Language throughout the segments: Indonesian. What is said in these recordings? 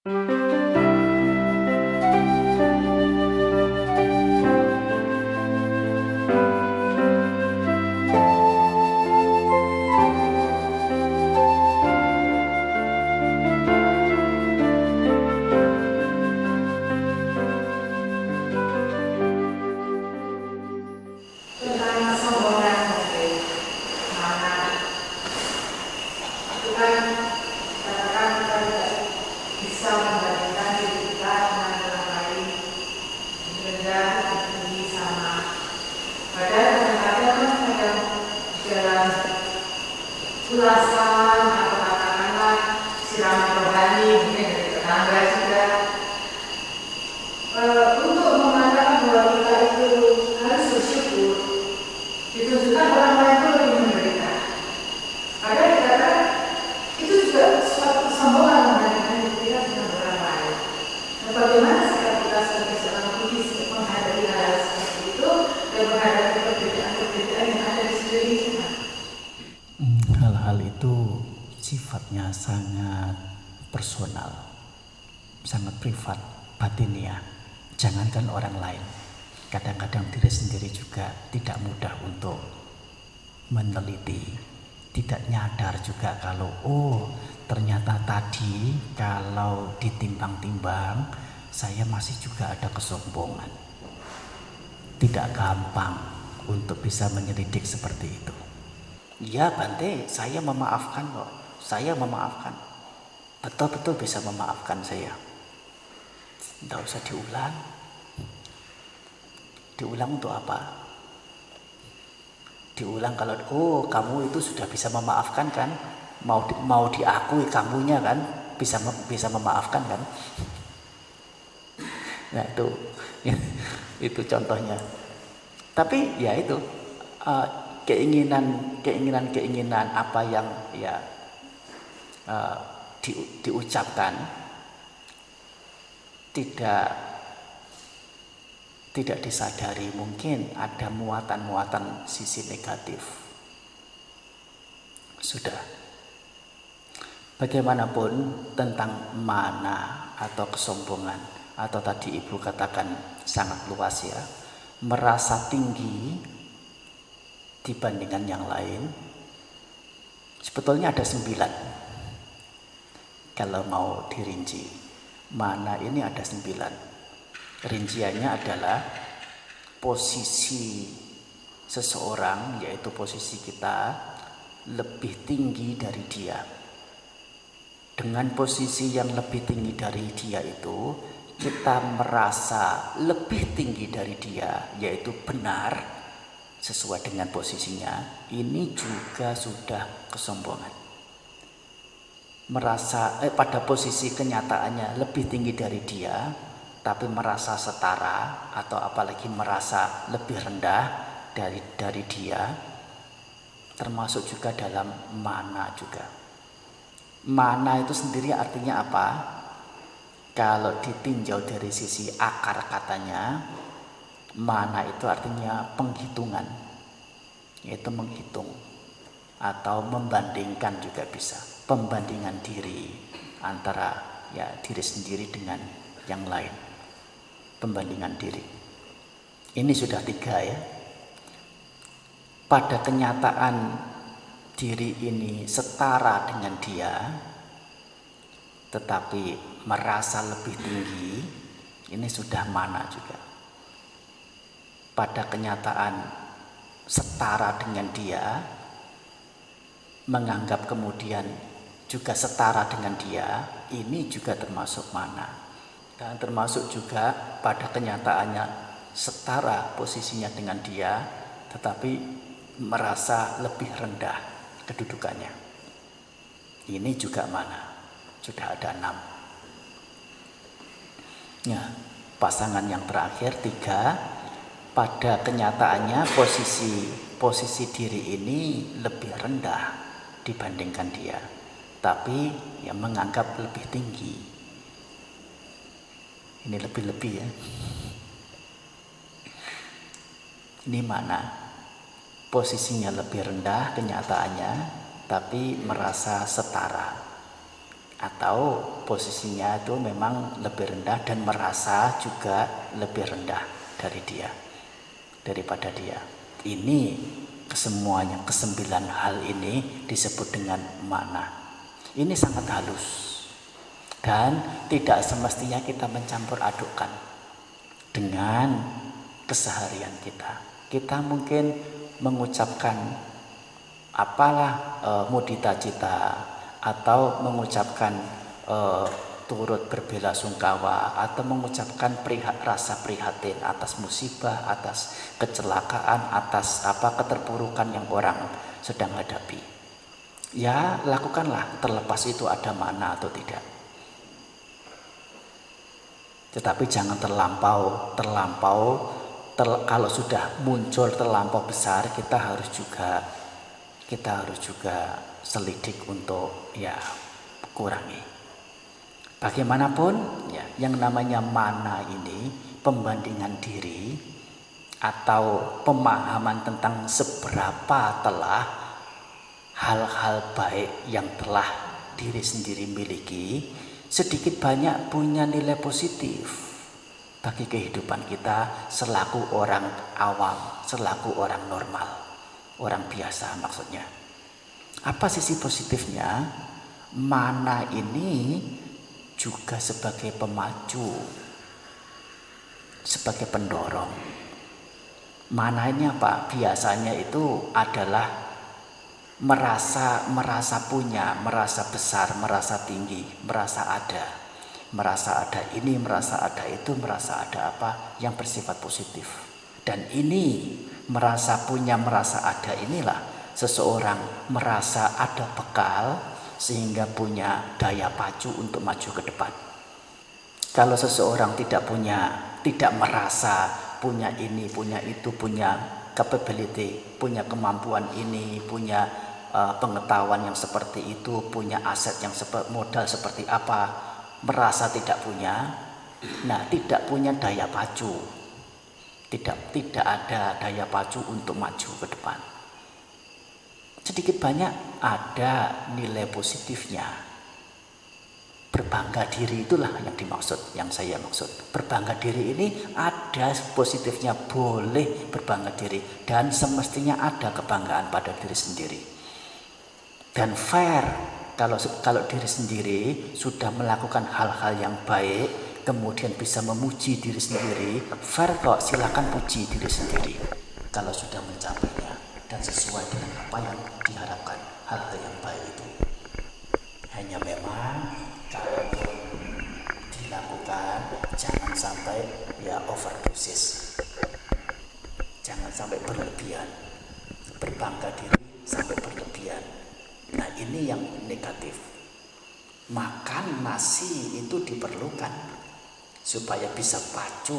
Tentang kesombongan mana itu kan katakan kita tidak bisa membandingkan diri kita dengan orang lain rendah tinggi sama. Padahal kadang-kadang kan dalam ulasan atau katakanlah siraman rohani mungkin dari tetangga juga untuk mengatakan bahwa kita itu harus bersyukur. Ditunjukkan orang lain itu lebih menderita. Ada dikatakan itu juga suatu kesombongan membandingkan diri kita dengan orang lain. Nah, bagaimana sikap kita sebagai seorang Buddhis menghadapi hal seperti itu dan menghadapi perbedaan-perbedaan yang ada di sekeliling kita? Hal-hal itu sifatnya sangat personal, sangat privat, batiniah. Jangankan orang lain, kadang-kadang diri sendiri juga tidak mudah untuk meneliti, tidak nyadar juga kalau ternyata tadi kalau ditimbang-timbang saya masih juga ada kesombongan. Tidak gampang untuk bisa menyelidik seperti itu. Ya Bante, saya memaafkan kok, saya memaafkan, betul-betul bisa memaafkan saya. Tidak usah diulang. Diulang untuk apa? Diulang kalau kamu itu sudah bisa memaafkan kan? Mau diakui kamunya kan? Bisa memaafkan kan? Nah itu contohnya. Tapi ya itu keinginan apa yang ya diucapkan tidak disadari, mungkin ada muatan-muatan sisi negatif. Sudah. Bagaimanapun tentang mana atau kesombongan atau tadi Ibu katakan sangat luas ya, merasa tinggi dibandingkan yang lain. Sebetulnya ada 9. Kalau mau dirinci. Mana ini ada 9. Rinciannya adalah posisi seseorang, yaitu posisi kita lebih tinggi dari dia. Dengan posisi yang lebih tinggi dari dia itu, kita merasa lebih tinggi dari dia, yaitu benar sesuai dengan posisinya. Ini juga sudah kesombongan. Merasa pada posisi kenyataannya lebih tinggi dari dia, tapi merasa setara atau apalagi merasa lebih rendah dari dia, termasuk juga dalam mana juga. Mana itu sendiri artinya apa? Kalau ditinjau dari sisi akar katanya, mana itu artinya penghitungan, yaitu menghitung atau membandingkan juga bisa. Pembandingan diri antara ya diri sendiri dengan yang lain. Pembandingan diri. Ini sudah 3 ya. Pada kenyataan diri ini setara dengan dia, tetapi merasa lebih tinggi, ini sudah mana juga. Pada kenyataan setara dengan dia, menganggap kemudian juga setara dengan dia, ini juga termasuk mana. Dan termasuk juga pada kenyataannya setara posisinya dengan dia, tetapi merasa lebih rendah kedudukannya. Ini juga mana. Sudah ada 6. Ya, pasangan yang terakhir 3. Pada kenyataannya posisi diri ini lebih rendah dibandingkan dia, tapi yang menganggap lebih tinggi. Ini lebih-lebih ya. Ini mana? Posisinya lebih rendah kenyataannya, tapi merasa setara. atau posisinya itu memang lebih rendah dan merasa juga lebih rendah daripada dia. Ini kesemuanya, kesembilan hal ini disebut dengan mana. Ini sangat halus dan tidak semestinya kita mencampur adukkan dengan keseharian kita. Kita mungkin mengucapkan apalah mudita cita, atau mengucapkan turut berbelasungkawa, atau mengucapkan rasa prihatin atas musibah, atas kecelakaan, atas keterpurukan yang orang sedang hadapi. Ya, lakukanlah terlepas itu ada makna atau tidak. Tetapi jangan terlampau kalau sudah muncul terlampau besar, kita harus juga selidik untuk kurangi. Bagaimanapun ya, yang namanya mana ini pembandingan diri atau pemahaman tentang seberapa telah hal-hal baik yang telah diri sendiri miliki sedikit banyak punya nilai positif bagi kehidupan kita selaku orang awam, selaku orang normal, orang biasa maksudnya. Apa sisi positifnya? Mana ini juga sebagai pemacu, sebagai pendorong. Mana ini apa? Biasanya itu adalah merasa punya, merasa besar, merasa tinggi, merasa ada ini, merasa ada itu, merasa ada apa yang bersifat positif. Dan ini merasa punya, merasa ada inilah seseorang merasa ada bekal sehingga punya daya pacu untuk maju ke depan. Kalau seseorang tidak merasa punya ini, punya itu, punya capability, punya kemampuan ini, punya pengetahuan yang seperti itu, punya aset yang modal seperti apa, merasa tidak punya, tidak punya daya pacu, tidak ada daya pacu untuk maju ke depan. Sedikit banyak ada nilai positifnya. Berbangga diri itulah yang saya maksud. Berbangga diri ini ada positifnya, boleh berbangga diri dan semestinya ada kebanggaan pada diri sendiri. Dan fair kalau diri sendiri sudah melakukan hal-hal yang baik, kemudian bisa memuji diri sendiri, fair kok, silakan puji diri sendiri kalau sudah mencapainya dan sesuai dengan apa yang diharapkan, hal-hal yang baik itu. Hanya memang kalau dilakukan jangan sampai overdosis, jangan sampai berlebihan, berbangga diri sampai berlebihan. Nah, ini yang negatif. Makan nasi itu diperlukan supaya bisa pacu,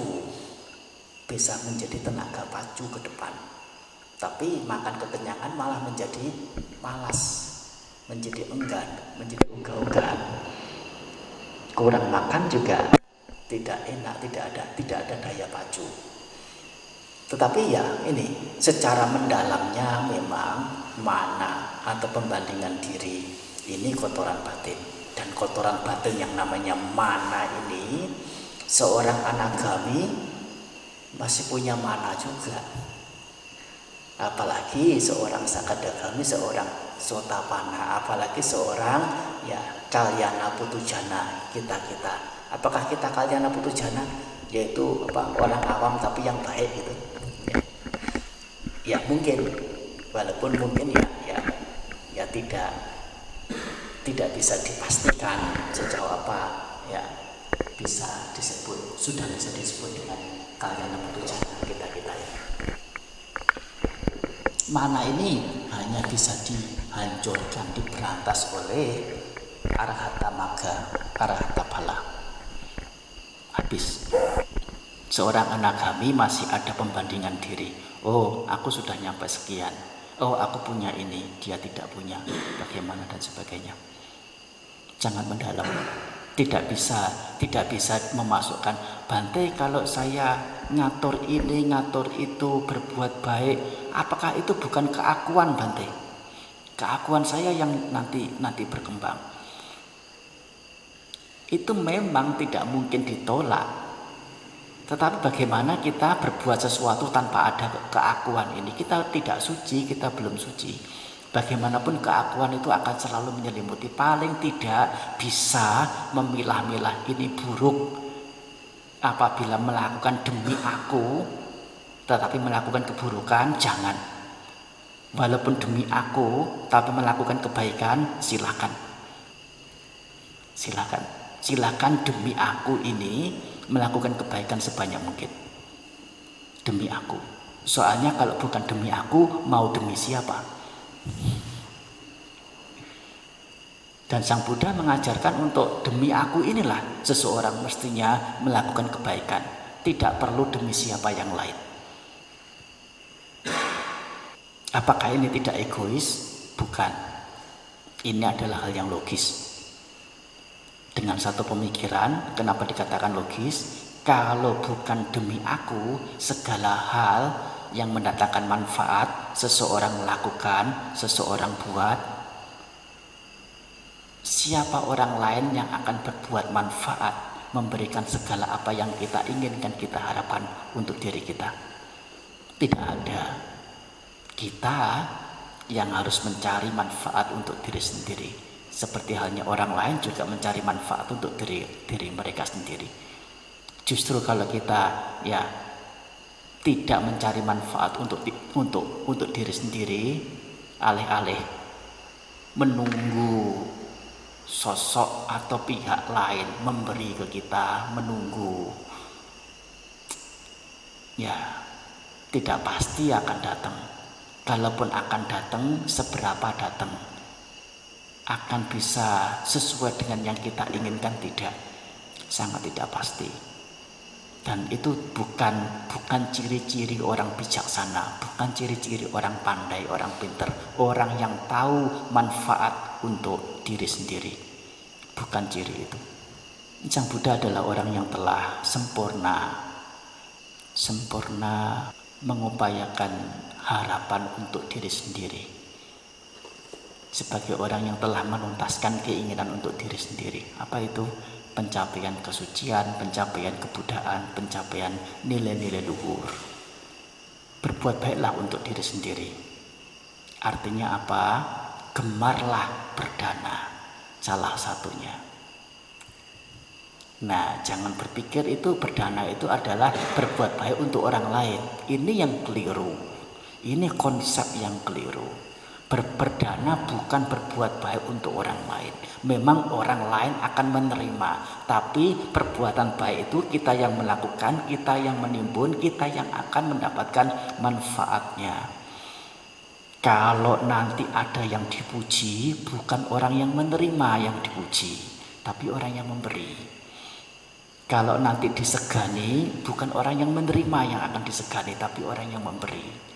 bisa menjadi tenaga pacu ke depan. Tapi makan kekenyangan malah menjadi malas, menjadi enggan, menjadi ogah-ogahan. Kurang makan juga tidak enak, tidak ada daya pacu. Tetapi ini secara mendalamnya memang mana atau pembandingan diri ini kotoran batin. Dan kotoran batin yang namanya mana ini, seorang anagami masih punya mana juga. Apalagi seorang sakadagami, seorang sotapana, apalagi seorang kalyana putujana kita. Apakah kita kalyana putujana? Yaitu orang awam tapi yang baik gitu. Ya mungkin, walaupun mungkin tidak bisa dipastikan sejauh apa sudah bisa disebut dengan kalyana putujana kita ya. Mana ini hanya bisa dihancurkan, diberantas oleh arahata magga, arahata phala. Habis. Seorang anagami masih ada pembandingan diri. Oh, aku sudah nyampe sekian. Oh, aku punya ini, dia tidak punya. Bagaimana dan sebagainya. Jangan mendalam. Tidak bisa memasukkan Bante, kalau saya ngatur ini, ngatur itu, berbuat baik, apakah itu bukan keakuan Bante? Keakuan saya yang nanti berkembang. itu memang tidak mungkin ditolak. Tetapi bagaimana kita berbuat sesuatu tanpa ada keakuan ini? Kita tidak suci, kita belum suci. Bagaimanapun keakuan itu akan selalu menyelimuti. Paling tidak bisa memilah-milah ini buruk apabila melakukan demi aku, tetapi melakukan keburukan, jangan. Walaupun demi aku, tapi melakukan kebaikan, silakan. Silakan demi aku ini melakukan kebaikan sebanyak mungkin. Demi aku. Soalnya kalau bukan demi aku, mau demi siapa? Dan Sang Buddha mengajarkan untuk demi aku inilah seseorang mestinya melakukan kebaikan. Tidak perlu demi siapa yang lain. Apakah ini tidak egois? Bukan. Ini adalah hal yang logis. Dengan satu pemikiran, kenapa dikatakan logis? Kalau bukan demi aku, segala hal yang mendatangkan manfaat seseorang lakukan, seseorang buat, siapa orang lain yang akan berbuat manfaat, memberikan segala apa yang kita inginkan, kita harapkan untuk diri kita? Tidak ada. Kita yang harus mencari manfaat untuk diri sendiri. Seperti halnya orang lain juga mencari manfaat untuk diri mereka sendiri. Justru kalau kita tidak mencari manfaat untuk diri sendiri, alih-alih menunggu sosok atau pihak lain memberi ke kita, menunggu, tidak pasti akan datang. Kalaupun akan datang, seberapa datang? Akan bisa sesuai dengan yang kita inginkan? Tidak, sangat tidak pasti. Dan itu bukan ciri-ciri orang bijaksana, bukan ciri-ciri orang pandai, orang pintar, orang yang tahu manfaat untuk diri sendiri. Bukan ciri itu. Sang Buddha adalah orang yang telah sempurna mengupayakan harapan untuk diri sendiri. Sebagai orang yang telah menuntaskan keinginan untuk diri sendiri. Apa itu? Pencapaian kesucian, pencapaian kebudayaan, pencapaian nilai-nilai luhur. Berbuat baiklah untuk diri sendiri. Artinya apa? Gemarlah berdana, salah satunya. Nah, jangan berpikir itu berdana itu adalah berbuat baik untuk orang lain. Ini yang keliru. Ini konsep yang keliru. Berdana bukan berbuat baik untuk orang lain. Memang orang lain akan menerima, tapi perbuatan baik itu kita yang melakukan, kita yang menimbun, kita yang akan mendapatkan manfaatnya. Kalau nanti ada yang dipuji, bukan orang yang menerima yang dipuji, tapi orang yang memberi. Kalau nanti disegani, bukan orang yang menerima yang akan disegani, tapi orang yang memberi.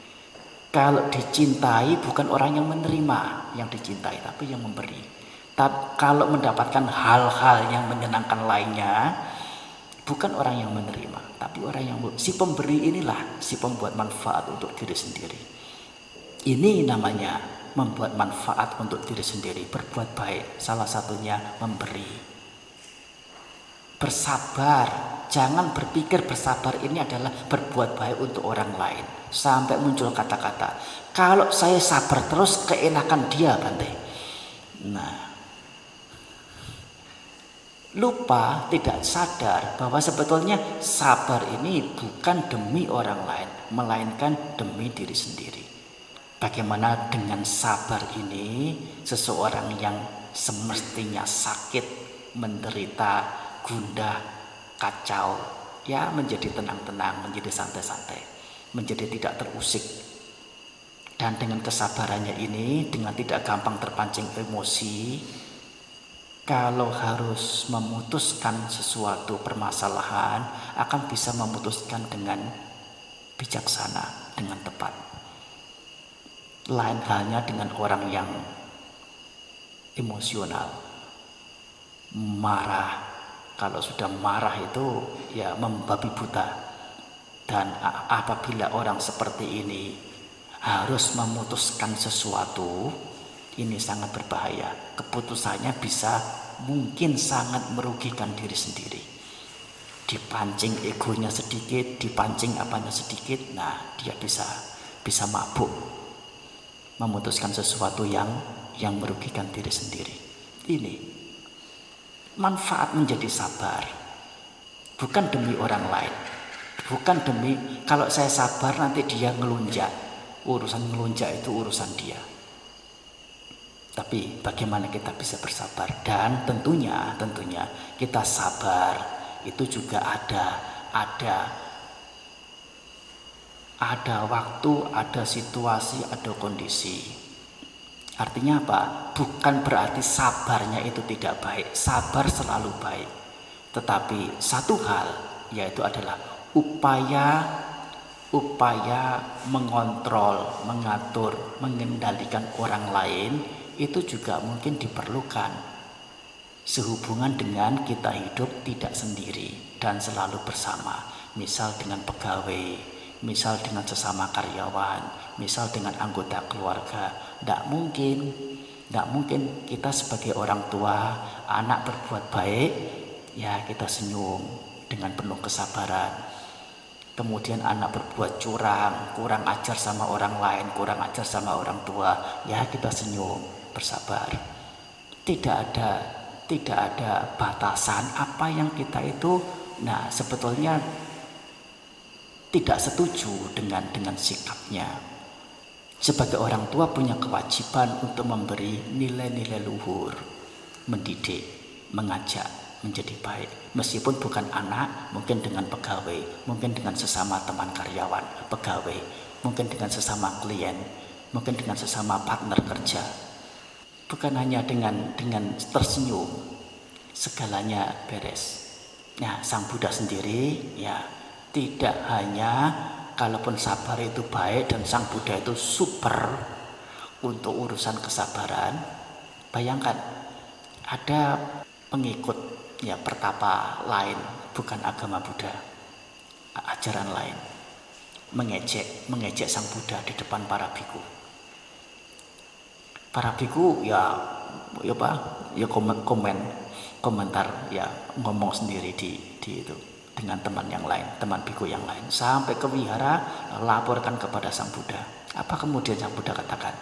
Kalau dicintai, bukan orang yang menerima yang dicintai, tapi yang memberi. Kalau mendapatkan hal-hal yang menyenangkan lainnya, bukan orang yang menerima, tapi orang yang si pemberi inilah si pembuat manfaat untuk diri sendiri. Ini namanya membuat manfaat untuk diri sendiri, berbuat baik. Salah satunya memberi. Bersabar, jangan berpikir bersabar ini adalah berbuat baik untuk orang lain. Sampai muncul kata-kata, kalau saya sabar terus keenakan dia, Bante. Nah, lupa, tidak sadar bahwa sebetulnya sabar ini bukan demi orang lain, melainkan demi diri sendiri. Bagaimana dengan sabar ini, seseorang yang semestinya sakit, menderita, gundah, kacau, menjadi tenang-tenang, menjadi santai-santai, menjadi tidak terusik. Dan dengan kesabarannya ini, dengan tidak gampang terpancing emosi, kalau harus memutuskan sesuatu permasalahan, akan bisa memutuskan dengan bijaksana, dengan tepat. Lain halnya dengan orang yang emosional, marah. Kalau sudah marah itu membabi buta. Dan apabila orang seperti ini harus memutuskan sesuatu, ini sangat berbahaya. Keputusannya bisa mungkin sangat merugikan diri sendiri. Dipancing egonya sedikit, dipancing apanya sedikit, nah dia bisa mabuk, memutuskan sesuatu yang merugikan diri sendiri. Ini manfaat menjadi sabar, bukan demi orang lain, bukan demi kalau saya sabar nanti dia ngelunjak. Urusan ngelunjak itu urusan dia. Tapi bagaimana kita bisa bersabar? Dan tentunya kita sabar itu juga ada waktu, ada situasi, ada kondisi. Artinya apa? Bukan berarti sabarnya itu tidak baik. Sabar selalu baik. Tetapi satu hal yaitu adalah upaya mengontrol, mengatur, mengendalikan orang lain itu juga mungkin diperlukan. Sehubungan dengan kita hidup tidak sendiri dan selalu bersama. Misal dengan pegawai, misal dengan sesama karyawan, misal dengan anggota keluarga. Tidak mungkin kita sebagai orang tua, anak berbuat baik, ya kita senyum dengan penuh kesabaran. Kemudian anak berbuat curang, kurang ajar sama orang lain, kurang ajar sama orang tua, ya kita senyum, bersabar. Tidak ada batasan apa yang kita itu, nah sebetulnya tidak setuju dengan sikapnya. Sebagai orang tua punya kewajiban untuk memberi nilai-nilai luhur, mendidik, mengajak menjadi baik. Meskipun bukan anak, mungkin dengan pegawai, mungkin dengan sesama teman karyawan, pegawai, mungkin dengan sesama klien, mungkin dengan sesama partner kerja. Bukan hanya dengan tersenyum segalanya beres. Nah, Sang Buddha sendiri ya tidak hanya kalaupun sabar itu baik dan Sang Buddha itu super untuk urusan kesabaran. Bayangkan ada pengikut ya pertapa lain, bukan agama Buddha, ajaran lain, mengejek Sang Buddha di depan para biku. Para biku ya komentar ya ngomong sendiri di itu dengan teman yang lain, teman biku yang lain, sampai ke wihara laporkan kepada Sang Buddha. Apa kemudian Sang Buddha katakan?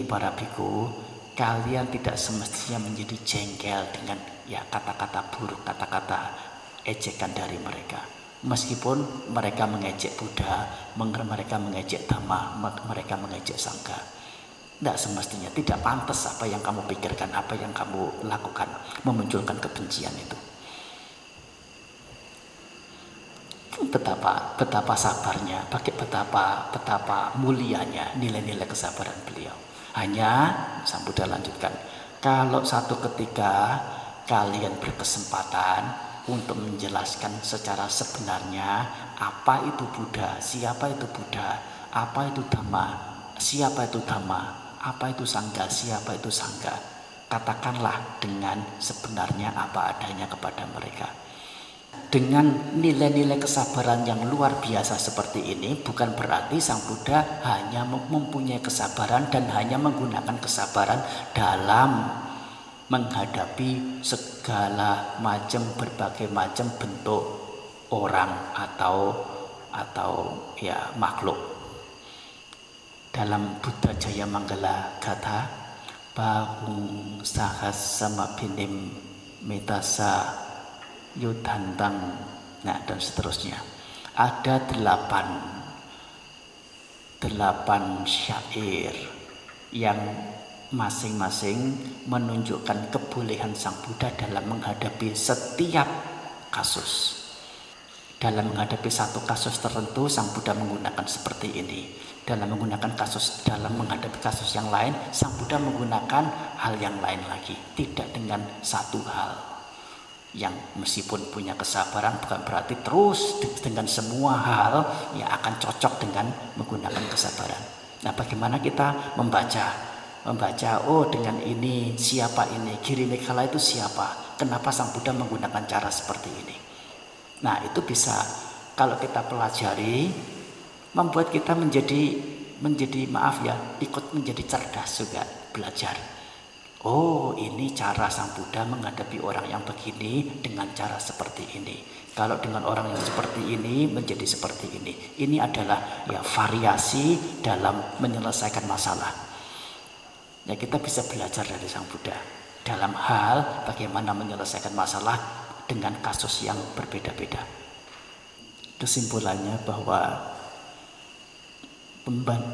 Para biku, kalian tidak semestinya menjadi jengkel dengan ya kata-kata buruk, kata-kata ejekan dari mereka. Meskipun mereka mengejek Buddha, mereka mengejek Dhamma, mereka mengejek Sangha. Tidak semestinya, tidak pantas apa yang kamu pikirkan, apa yang kamu lakukan, memunculkan kebencian itu. Betapa sabarnya, betapa mulianya nilai-nilai kesabaran beliau. Hanya Sang Buddha lanjutkan, kalau satu ketika kalian berkesempatan untuk menjelaskan secara sebenarnya apa itu Buddha, siapa itu Buddha, apa itu Dhamma, siapa itu Dhamma, apa itu Sangha, siapa itu Sangha, katakanlah dengan sebenarnya apa adanya kepada mereka. Dengan nilai-nilai kesabaran yang luar biasa seperti ini, bukan berarti Sang Buddha hanya mempunyai kesabaran dan hanya menggunakan kesabaran dalam menghadapi segala macam, berbagai macam bentuk orang atau ya makhluk. Dalam Buddha Jaya Manggala Gatha, Bahung Sahas Samabinim Metasa Yudhantang, nah dan seterusnya. Ada 8 syair yang masing-masing menunjukkan kebolehan Sang Buddha dalam menghadapi setiap kasus. Dalam menghadapi satu kasus tertentu, Sang Buddha menggunakan seperti ini. Dalam menghadapi kasus yang lain, Sang Buddha menggunakan hal yang lain lagi. Tidak dengan satu hal. Yang meskipun punya kesabaran bukan berarti terus dengan semua hal yang akan cocok dengan menggunakan kesabaran. Nah, bagaimana kita membaca dengan ini siapa ini, Girimekhala itu siapa, kenapa Sang Buddha menggunakan cara seperti ini. Nah, itu bisa kalau kita pelajari membuat kita menjadi ikut menjadi cerdas juga, belajar. Oh, ini cara Sang Buddha menghadapi orang yang begini dengan cara seperti ini. Kalau dengan orang yang seperti ini menjadi seperti ini. Ini adalah ya variasi dalam menyelesaikan masalah. Ya, kita bisa belajar dari Sang Buddha dalam hal bagaimana menyelesaikan masalah dengan kasus yang berbeda-beda. Kesimpulannya bahwa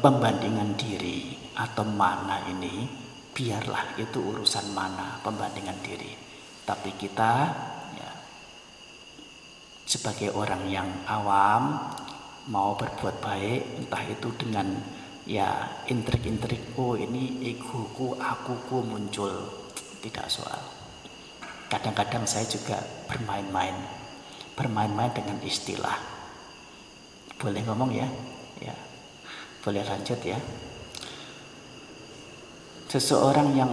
pembandingan diri atau mana ini biarlah itu urusan mana, pembandingan diri. Tapi kita ya, sebagai orang yang awam mau berbuat baik, entah itu dengan ya intrik-intrik, oh ini egoku, akuku muncul, tidak soal. Kadang-kadang saya juga bermain-main dengan istilah. Boleh ngomong ya? Ya. Boleh lanjut ya. Seseorang yang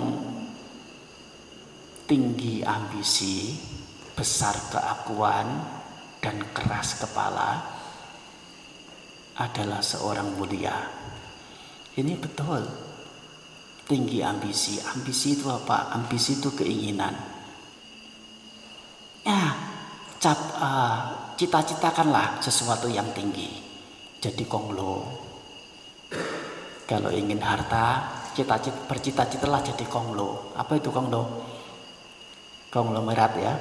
tinggi ambisi, besar keakuan, dan keras kepala adalah seorang mulia. Ini betul. Tinggi ambisi. Ambisi itu apa? Ambisi itu keinginan. Cita-citakanlah sesuatu yang tinggi. Jadi konglo. Kalau ingin harta, bercita-citalah jadi konglo. Apa itu konglo? Konglomerat ya.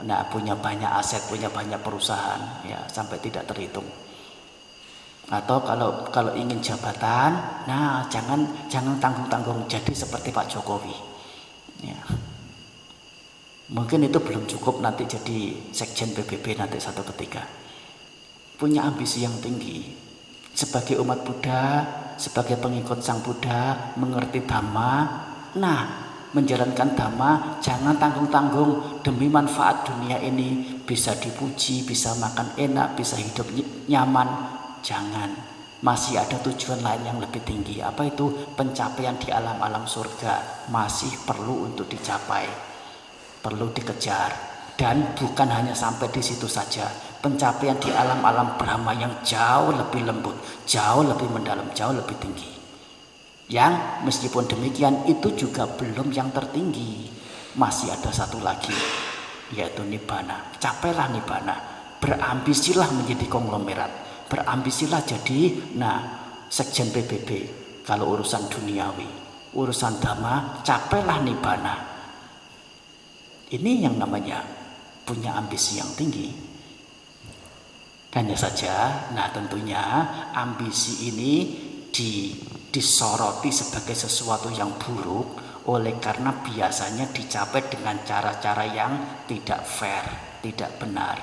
Nah, punya banyak aset, punya banyak perusahaan, ya sampai tidak terhitung. Atau kalau ingin jabatan, nah jangan tanggung-tanggung jadi seperti Pak Jokowi. Ya. Mungkin itu belum cukup nanti jadi sekjen PBB nanti satu ketika. Punya ambisi yang tinggi. Sebagai umat Buddha, sebagai pengikut Sang Buddha, mengerti Dhamma, nah menjalankan Dhamma jangan tanggung-tanggung demi manfaat dunia ini, bisa dipuji, bisa makan enak, bisa hidup nyaman, jangan. Masih ada tujuan lain yang lebih tinggi. Apa itu? Pencapaian di alam-alam surga masih perlu untuk dicapai, perlu dikejar. Dan bukan hanya sampai di situ saja, pencapaian di alam-alam Brahma yang jauh lebih lembut, jauh lebih mendalam, jauh lebih tinggi. Yang meskipun demikian itu juga belum yang tertinggi. Masih ada satu lagi, yaitu Nibbana. Capailah Nibbana. Berambisilah menjadi konglomerat. Berambisilah jadi sekjen PBB. Kalau urusan duniawi, urusan Dhamma, capailah Nibbana. Ini yang namanya punya ambisi yang tinggi. Hanya saja, tentunya ambisi ini disoroti sebagai sesuatu yang buruk oleh karena biasanya dicapai dengan cara-cara yang tidak fair, tidak benar,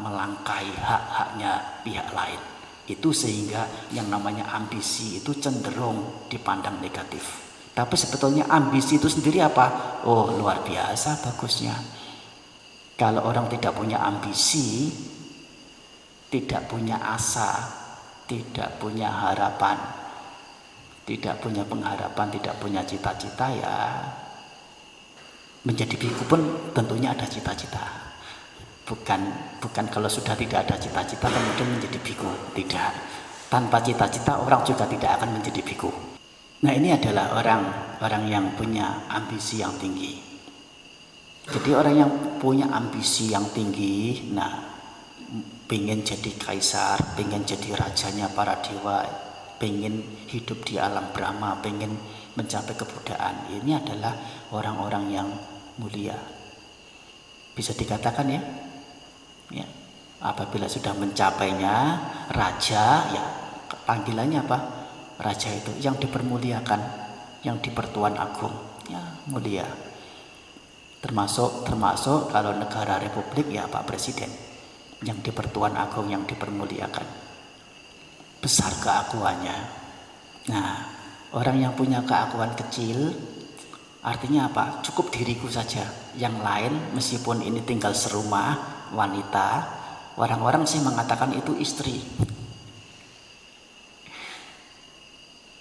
melangkahi hak-haknya pihak lain. Itu sehingga yang namanya ambisi itu cenderung dipandang negatif. Tapi sebetulnya ambisi itu sendiri apa? Oh, luar biasa bagusnya. Kalau orang tidak punya ambisi, tidak punya asa, tidak punya harapan, tidak punya pengharapan, tidak punya cita-cita, ya menjadi biku pun tentunya ada cita-cita. Bukan kalau sudah tidak ada cita-cita kemudian menjadi biku. Tidak. Tanpa cita-cita orang juga tidak akan menjadi biku. Nah, ini adalah orang yang punya ambisi yang tinggi. Jadi orang yang punya ambisi yang tinggi, pengen jadi kaisar, pengen jadi rajanya para dewa, pengen hidup di alam Brahma, pengen mencapai kebudayaan. Ini adalah orang-orang yang mulia. Bisa dikatakan ya. Apabila sudah mencapainya raja, ya panggilannya apa? Raja itu yang dipermuliakan, yang dipertuan agung, ya mulia. Termasuk kalau negara republik ya Pak Presiden, yang dipertuan agung, yang dipermuliakan, besar keakuannya. Nah, orang yang punya keakuan kecil artinya apa? Cukup diriku saja, yang lain meskipun ini tinggal serumah, wanita, orang-orang sih mengatakan itu istri.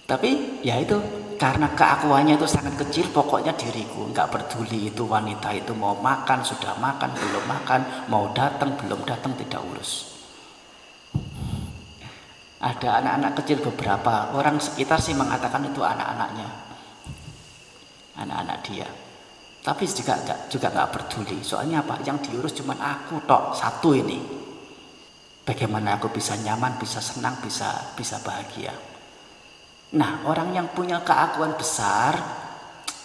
Tapi ya itu karena keakuannya itu sangat kecil, pokoknya diriku, nggak peduli itu wanita itu mau makan, sudah makan, belum makan, mau datang, belum datang, tidak urus. Ada anak-anak kecil beberapa, orang sekitar sih mengatakan itu anak-anaknya. anak-anak dia. Tapi juga nggak peduli. Soalnya apa? Yang diurus cuma aku tok satu ini. Bagaimana aku bisa nyaman, bisa senang, bisa bahagia. Nah, orang yang punya keakuan besar,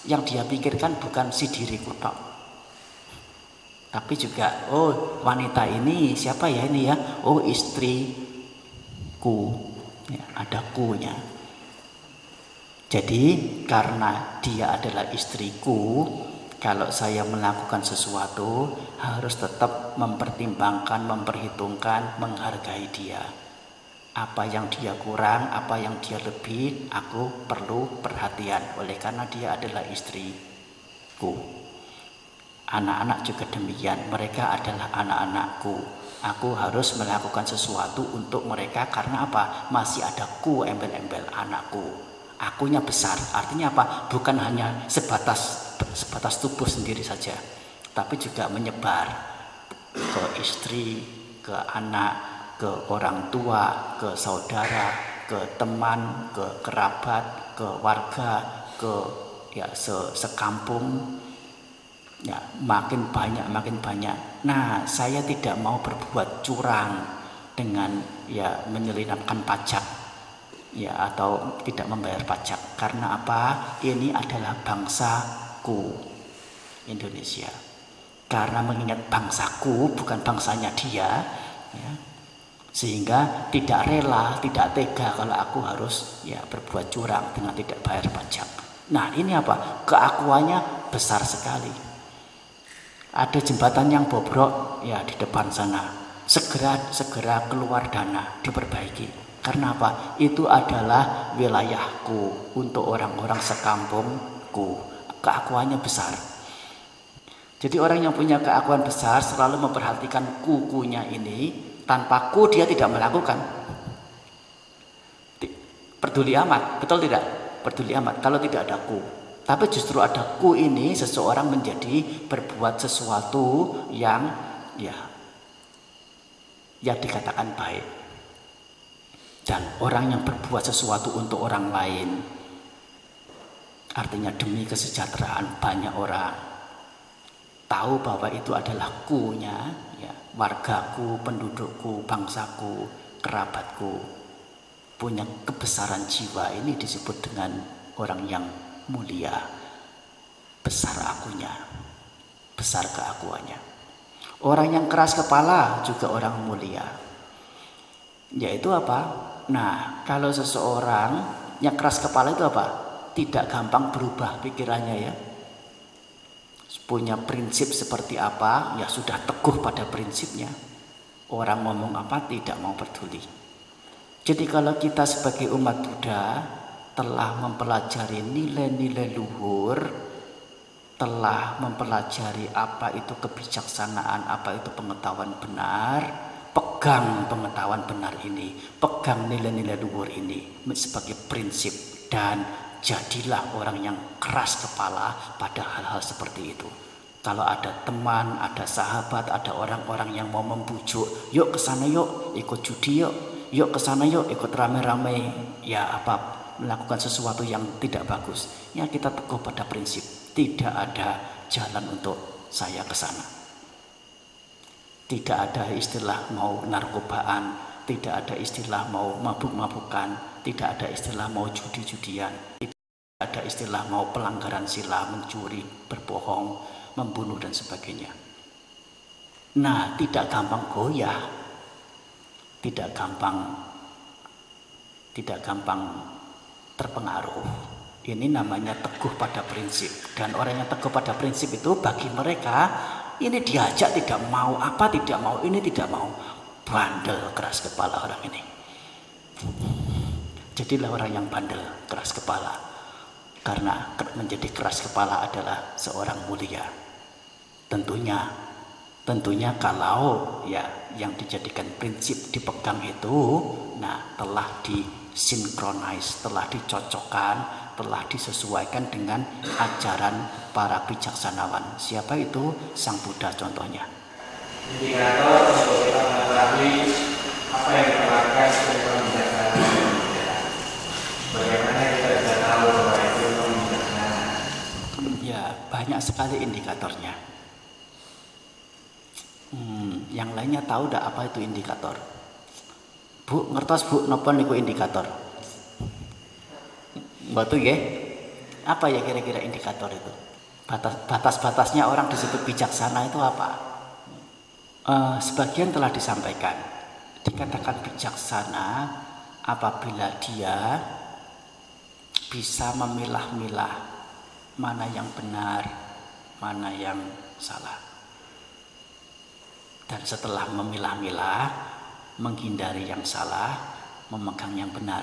yang dia pikirkan bukan si diriku tok, tapi juga wanita ini siapa ya ini ya? Oh, istriku. Ya, ada kunya. Jadi karena dia adalah istriku, kalau saya melakukan sesuatu harus tetap mempertimbangkan, memperhitungkan, menghargai dia. Apa yang dia kurang, apa yang dia lebih, aku perlu perhatian. Oleh karena dia adalah istriku. Anak-anak juga demikian, mereka adalah anak-anakku. Aku harus melakukan sesuatu untuk mereka karena apa? Masih ada ku embel-embel anakku. Akunya besar, artinya apa? Bukan hanya sebatas tubuh sendiri saja, tapi juga menyebar ke istri, ke anak, ke orang tua, ke saudara, ke teman, ke kerabat, ke warga, ke sekampung. Ya, makin banyak. Nah, saya tidak mau berbuat curang dengan menyelinapkan pajak atau tidak membayar pajak. Karena apa? Ini adalah bangsaku, Indonesia. Karena mengingat bangsaku bukan bangsanya dia, ya, sehingga tidak rela, tidak tega kalau aku harus berbuat curang dengan tidak bayar pajak. Nah, ini apa? Keakuannya besar sekali. Ada jembatan yang bobrok di depan sana, segera keluar dana diperbaiki. Karena apa? Itu adalah wilayahku, untuk orang-orang sekampungku. Keakuannya besar. Jadi orang yang punya keakuan besar selalu memperhatikan kukunya ini. Tanpa ku dia tidak melakukan. Peduli amat, betul tidak? Peduli amat kalau tidak ada ku. Tapi justru ada ku ini, seseorang menjadi berbuat sesuatu yang dikatakan baik. Dan orang yang berbuat sesuatu untuk orang lain, artinya demi kesejahteraan banyak orang, tahu bahwa itu adalah kunya, wargaku, pendudukku, bangsaku, kerabatku, punya kebesaran jiwa. Ini disebut dengan orang yang mulia, besar akunya, besar keakuannya. Orang yang keras kepala juga orang mulia. Yaitu apa? Nah, kalau seseorang yang keras kepala itu apa? Tidak gampang berubah pikirannya ya. Punya prinsip seperti apa, sudah teguh pada prinsipnya. Orang ngomong apa tidak mau peduli. Jadi kalau kita sebagai umat Buddha telah mempelajari nilai-nilai luhur, telah mempelajari apa itu kebijaksanaan, apa itu pengetahuan benar, pegang pengetahuan benar ini, pegang nilai-nilai luhur ini sebagai prinsip, dan jadilah orang yang keras kepala pada hal-hal seperti itu. Kalau ada teman, ada sahabat, ada orang-orang yang mau membujuk, yuk ke sana yuk, ikut judi yuk ke sana yuk, ikut rame-rame, melakukan sesuatu yang tidak bagus, kita teguh pada prinsip, tidak ada jalan untuk saya ke sana. Tidak ada istilah mau narkobaan, tidak ada istilah mau mabuk-mabukan, tidak ada istilah mau judi-judian, tidak ada istilah mau pelanggaran sila, mencuri, berbohong, membunuh dan sebagainya. Nah, tidak gampang goyah, tidak gampang terpengaruh. Ini namanya teguh pada prinsip. Dan orang yang teguh pada prinsip itu bagi mereka ini diajak tidak mau, apa tidak mau, ini tidak mau. Bandel, keras kepala orang ini. Jadilah orang yang bandel, keras kepala. Karena menjadi keras kepala adalah seorang mulia. Tentunya kalau yang dijadikan prinsip dipegang itu telah disinkronize, telah dicocokkan, telah disesuaikan dengan ajaran para bijaksanawan. Siapa itu? Sang Buddha contohnya. Indikator untuk kita mengetahui apa yang kita lakukan sebagai bijaksana. Bagaimana kita bisa tahu bahwa itu bijaksana? sekali indikatornya. Yang lainnya tahu enggak apa itu indikator? Bu, ngertos Bu, napa niku indikator? Batu nggih? Apa ya kira-kira indikator itu? Batas-batasnya orang disebut bijaksana itu apa? Sebagian telah disampaikan. Dikatakan bijaksana apabila dia bisa memilah-milah mana yang benar, mana yang salah. Dan setelah memilah-milah, menghindari yang salah, memegang yang benar.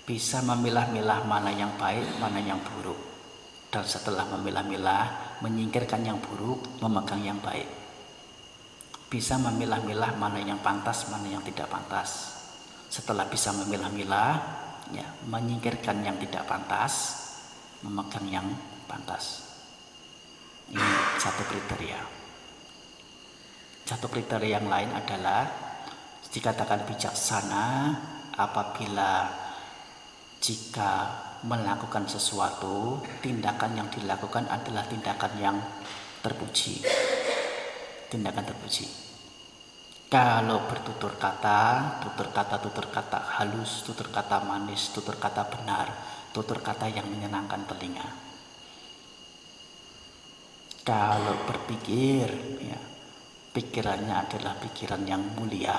Bisa memilah-milah mana yang baik, mana yang buruk. Dan setelah memilah-milah, menyingkirkan yang buruk, memegang yang baik. Bisa memilah-milah mana yang pantas, mana yang tidak pantas. Setelah bisa memilah-milah, ya, menyingkirkan yang tidak pantas, memegang yang pantas. Ini satu kriteria. Satu kriteria yang lain adalah dikatakan bijaksana apabila jika melakukan sesuatu, tindakan yang dilakukan adalah tindakan yang terpuji. Tindakan terpuji. Kalau bertutur kata halus, tutur kata manis, tutur kata benar, tutur kata yang menyenangkan telinga. Kalau berpikir, ya, pikirannya adalah pikiran yang mulia,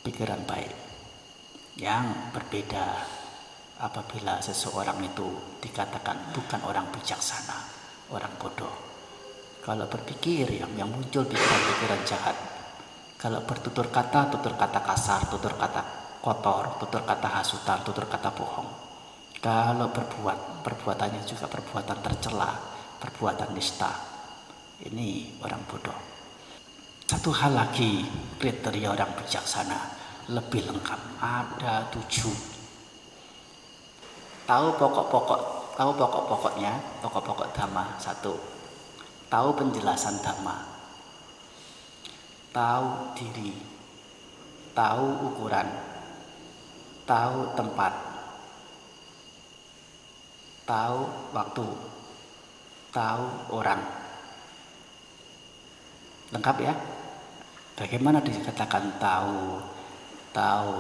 pikiran baik. Yang berbeda apabila seseorang itu dikatakan bukan orang bijaksana, orang bodoh. Kalau berpikir yang muncul pikiran-pikiran jahat. Kalau bertutur kata kasar, tutur kata kotor, tutur kata hasutan, tutur kata bohong. Kalau berbuat, perbuatannya juga perbuatan tercela, perbuatan nista. Ini orang bodoh. Satu hal lagi, kriteria orang bijaksana lebih lengkap. Ada 7. Tahu pokoknya, pokok dhamma. 1. Tahu penjelasan dhamma. Tahu diri, tahu ukuran, tahu tempat, tahu waktu, tahu orang. Lengkap ya? Bagaimana dikatakan tahu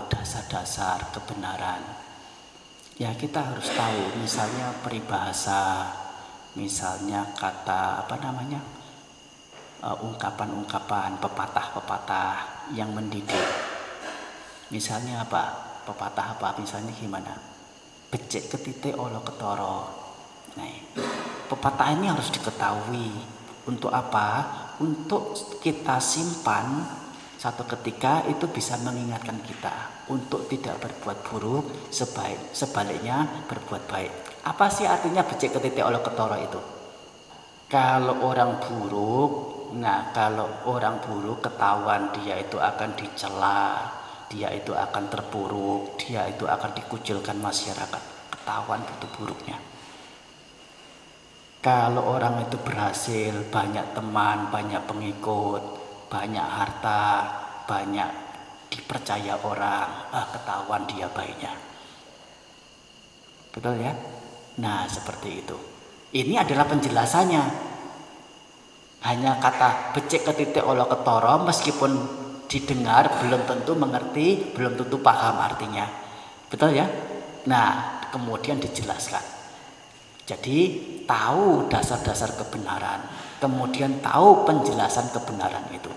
dasar-dasar kebenaran? Ya, kita harus tahu, misalnya peribahasa, misalnya kata ungkapan-ungkapan, pepatah-pepatah yang mendidik. Misalnya apa? Pepatah apa? Misalnya gimana? Becik ketite olo ketoro. Nah, pepatah ini harus diketahui. Untuk apa? Untuk kita simpan satu ketika itu bisa mengingatkan kita untuk tidak berbuat buruk, sebaliknya berbuat baik. Apa sih artinya becik ketite olo ketoro itu? Kalau orang buruk ketahuan dia itu akan dicela, dia itu akan terpuruk, dia itu akan dikucilkan masyarakat. Ketahuan itu buruknya. Kalau orang itu berhasil, banyak teman, banyak pengikut, banyak harta, banyak dipercaya orang, ketahuan dia baiknya. Betul ya? Nah, seperti itu. Ini adalah penjelasannya. Hanya kata becik ketite olo ketoro, meskipun didengar belum tentu mengerti, belum tentu paham artinya. Betul ya? Nah, kemudian dijelaskan. Jadi tahu dasar-dasar kebenaran, kemudian tahu penjelasan kebenaran itu.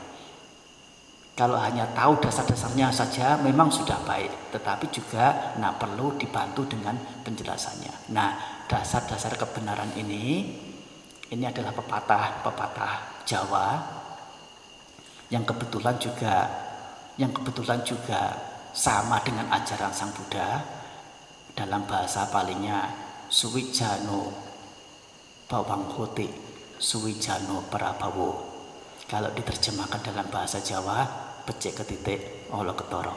Kalau hanya tahu dasar-dasarnya saja memang sudah baik, tetapi juga perlu dibantu dengan penjelasannya. Nah, dasar-dasar kebenaran ini adalah pepatah Jawa yang kebetulan juga sama dengan ajaran Sang Buddha. Dalam bahasa palingnya Suwijano Bawang Hoti Suwijano Prabawo. Kalau diterjemahkan dalam bahasa Jawa, becik ketitik olo ketoro.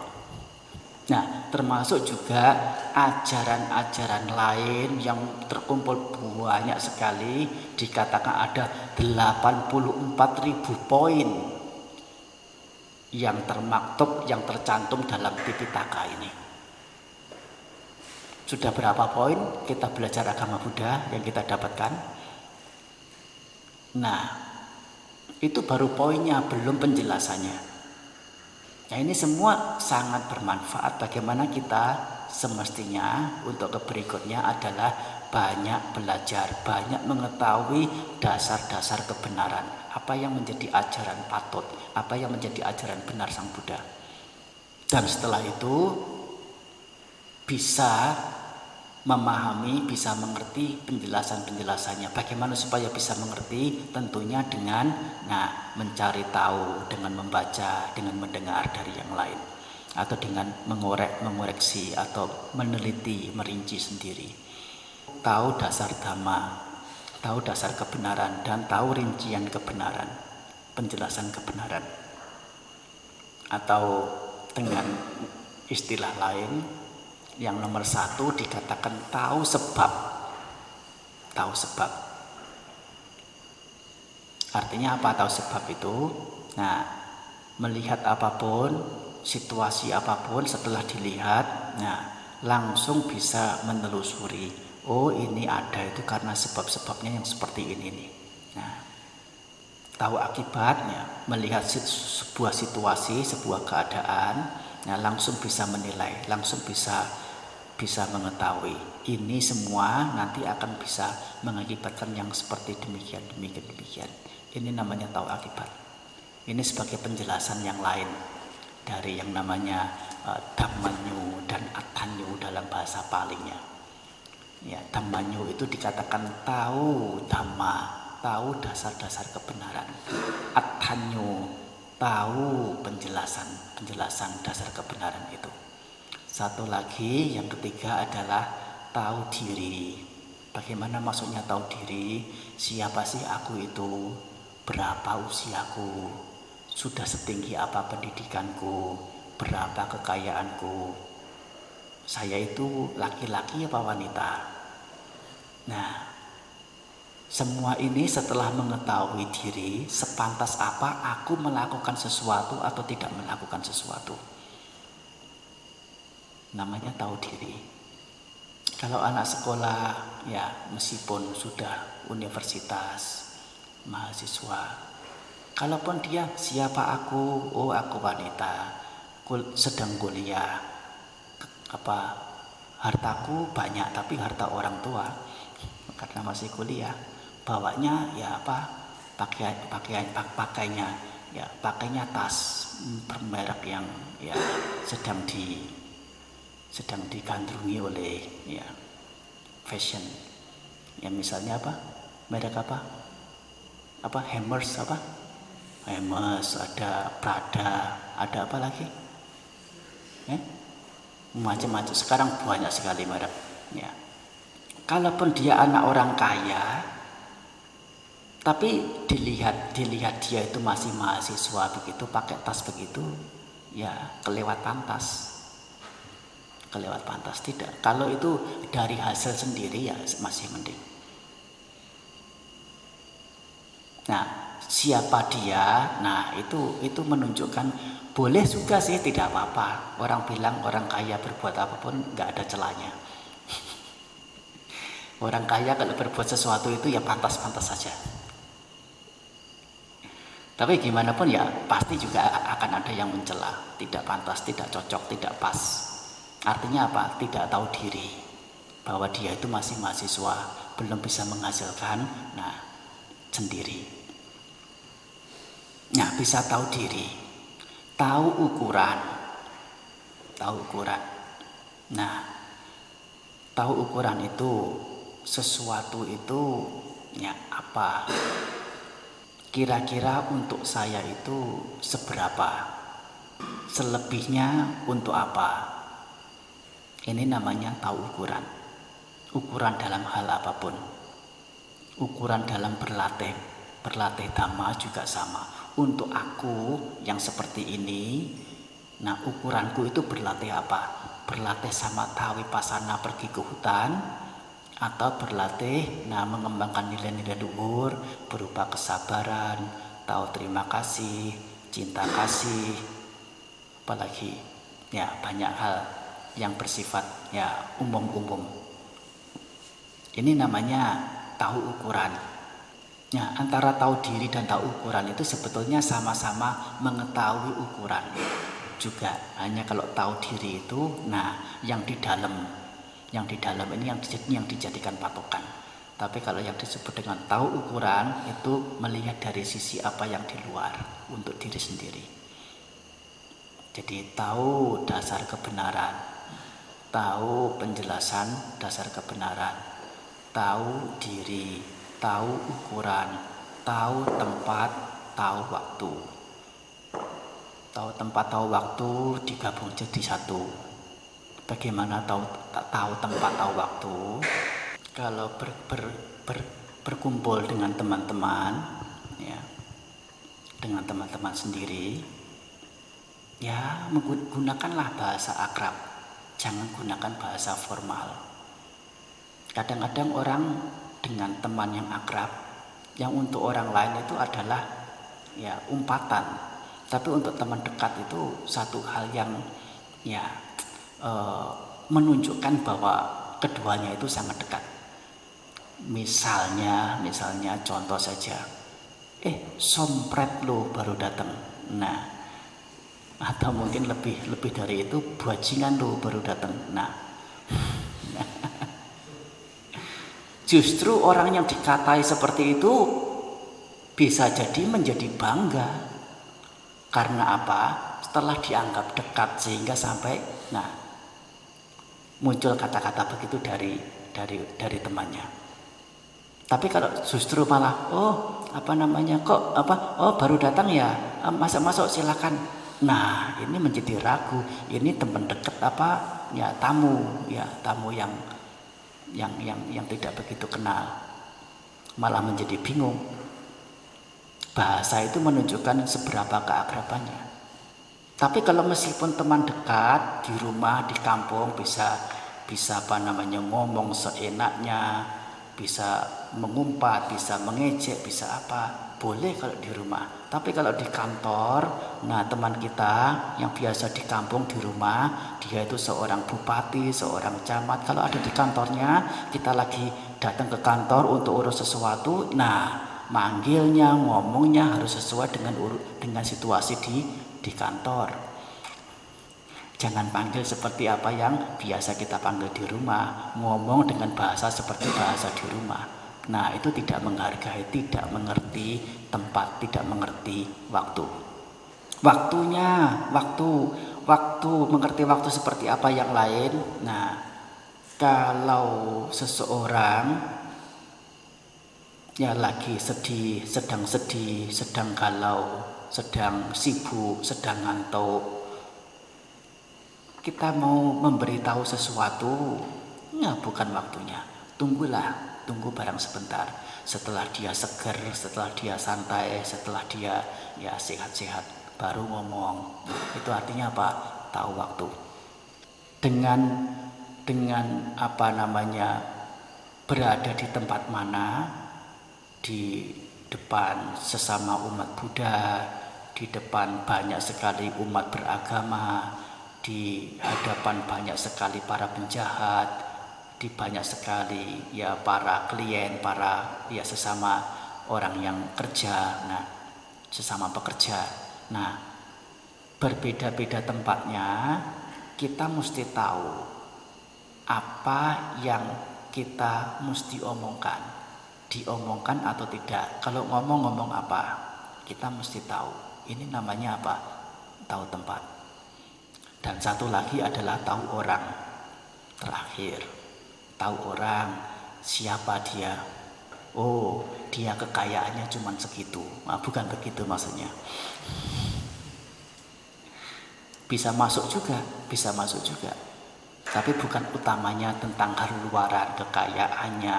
Nah, termasuk juga ajaran-ajaran lain yang terkumpul banyak sekali, dikatakan ada 84.000 poin yang termaktub, yang tercantum dalam Tipitaka ini. Sudah berapa poin kita belajar agama Buddha yang kita dapatkan? Nah, itu baru poinnya, belum penjelasannya. Nah, ini semua sangat bermanfaat. Bagaimana kita semestinya untuk berikutnya adalah banyak belajar, banyak mengetahui dasar-dasar kebenaran. Apa yang menjadi ajaran patut, apa yang menjadi ajaran benar Sang Buddha. Dan setelah itu bisa memahami, bisa mengerti penjelasan-penjelasannya. Bagaimana supaya bisa mengerti? Tentunya dengan mencari tahu, dengan membaca, dengan mendengar dari yang lain, atau dengan mengoreksi atau meneliti, merinci sendiri. Tahu dasar dhamma, tahu dasar kebenaran, dan tahu rincian kebenaran, penjelasan kebenaran. Atau dengan istilah lain, yang nomor 1 dikatakan tahu sebab. Tahu sebab. Artinya apa tahu sebab itu? Nah, melihat apapun, situasi apapun setelah dilihat, langsung bisa menelusuri. Oh, ini ada itu karena sebab-sebabnya yang seperti ini nih. Nah, tahu akibatnya, melihat sebuah situasi, sebuah keadaan, langsung bisa menilai, langsung bisa mengetahui ini semua nanti akan bisa mengakibatkan yang seperti demikian. Ini namanya tahu akibat. Ini sebagai penjelasan yang lain dari yang namanya Dhammanyu dan Attanyu dalam bahasa Palinya. Ya, Dhammanyu itu dikatakan tahu dhamma, tahu dasar-dasar kebenaran. Attanyu tahu penjelasan dasar kebenaran itu. Satu lagi, yang ketiga adalah tahu diri. Bagaimana maksudnya tahu diri? Siapa sih aku itu? Berapa usiaku? Sudah setinggi apa pendidikanku? Berapa kekayaanku? Saya itu laki-laki apa wanita? Nah, semua ini setelah mengetahui diri, sepantas apa aku melakukan sesuatu atau tidak melakukan sesuatu. Namanya tahu diri. Kalau anak sekolah, ya meskipun sudah universitas, mahasiswa, kalaupun dia siapa aku, oh aku wanita, sedang kuliah, hartaku banyak tapi harta orang tua, karena masih kuliah, bawanya ya pakainya tas bermerek yang ya sedang digandrungi oleh ya fashion. Ya misalnya merek Hermes, ada Prada, ada apa lagi? Macam-macam, sekarang banyak sekali merek. Ya. Kalaupun dia anak orang kaya, tapi dilihat dia itu masih mahasiswa begitu, pakai tas begitu, ya kelewat pantas tidak. Kalau itu dari hasil sendiri ya masih mending. Nah, siapa dia? Nah, itu menunjukkan boleh juga sih, tidak apa-apa. Orang bilang orang kaya berbuat apapun nggak ada celahnya. Orang kaya kalau berbuat sesuatu itu ya pantas-pantas saja. Tapi gimana pun ya pasti juga akan ada yang mencela, tidak pantas, tidak cocok, tidak pas. Artinya apa? Tidak tahu diri, bahwa dia itu masih mahasiswa, belum bisa menghasilkan sendiri. Nah, bisa tahu diri, tahu ukuran. Nah, tahu ukuran itu sesuatu itu ya apa? Kira-kira untuk saya itu seberapa? Selebihnya untuk apa? Ini namanya tahu ukuran. Ukuran dalam hal apapun. Ukuran dalam berlatih dhamma juga sama. Untuk aku yang seperti ini, ukuranku itu berlatih apa? Berlatih samatha vipassana pergi ke hutan, atau berlatih mengembangkan nilai-nilai luhur berupa kesabaran, tahu terima kasih, cinta kasih, apalagi ya banyak hal. yang bersifat ya umum-umum. Ini namanya tahu ukuran. Nah, antara tahu diri dan tahu ukuran itu sebetulnya sama-sama mengetahui ukuran juga. Hanya kalau tahu diri itu, nah yang di dalam ini yang dijadikan patokan. Tapi kalau yang disebut dengan tahu ukuran itu melihat dari sisi apa yang di luar untuk diri sendiri. Jadi tahu dasar kebenaran, tahu penjelasan dasar kebenaran, tahu diri, tahu ukuran, tahu tempat, tahu waktu. Tahu tempat, tahu waktu digabung jadi satu. Bagaimana tahu tempat, tahu waktu? Kalau berkumpul dengan teman-teman, ya, dengan teman-teman sendiri, ya menggunakanlah bahasa akrab, jangan gunakan bahasa formal. Kadang-kadang orang dengan teman yang akrab, yang untuk orang lain itu adalah ya umpatan, tapi untuk teman dekat itu satu hal yang ya menunjukkan bahwa keduanya itu sangat dekat. Misalnya contoh saja, sompret lo baru datang. Nah, atau mungkin lebih dari itu, bajingan lo baru datang. Nah, justru orang yang dikatai seperti itu bisa jadi menjadi bangga. Karena apa? Setelah dianggap dekat sehingga sampai muncul kata-kata begitu dari temannya. Tapi kalau justru malah baru datang ya, masuk silakan. Nah, ini menjadi ragu, ini teman dekat tamu yang tidak begitu kenal. Malah menjadi bingung. Bahasa itu menunjukkan seberapa keakrabannya. Tapi kalau meskipun teman dekat di rumah, di kampung bisa ngomong seenaknya, bisa mengumpat, bisa mengejek, bisa apa, boleh kalau di rumah. Tapi kalau di kantor, teman kita yang biasa di kampung, di rumah, dia itu seorang bupati, seorang camat. Kalau ada di kantornya, kita lagi datang ke kantor untuk urus sesuatu, manggilnya, ngomongnya harus sesuai dengan situasi di kantor. Jangan panggil seperti apa yang biasa kita panggil di rumah, ngomong dengan bahasa seperti bahasa di rumah. Nah, itu tidak menghargai, tidak mengerti tempat, tidak mengerti waktu. Waktu mengerti waktu seperti apa yang lain. Nah, kalau seseorang ya lagi sedih, sedang galau, sedang sibuk, sedang ngantuk, kita mau memberitahu sesuatu, bukan waktunya. Tunggu barang sebentar. Setelah dia seger, setelah dia santai, setelah dia ya sehat-sehat, baru ngomong. Itu artinya apa? Tahu waktu. Dengan berada di tempat mana, di depan sesama umat Buddha, di depan banyak sekali umat beragama, di hadapan banyak sekali para penjahat, di banyak sekali ya para klien, para ya sesama orang yang kerja, sesama pekerja. Berbeda-beda tempatnya, kita mesti tahu apa yang kita mesti omongkan, diomongkan atau tidak. Kalau ngomong apa, kita mesti tahu. Ini namanya apa? Tahu tempat. Dan satu lagi adalah tahu orang. Terakhir, tahu orang, siapa dia. Oh, dia kekayaannya cuma segitu. Bukan begitu maksudnya. Bisa masuk juga. Tapi bukan utamanya tentang keluaran, kekayaannya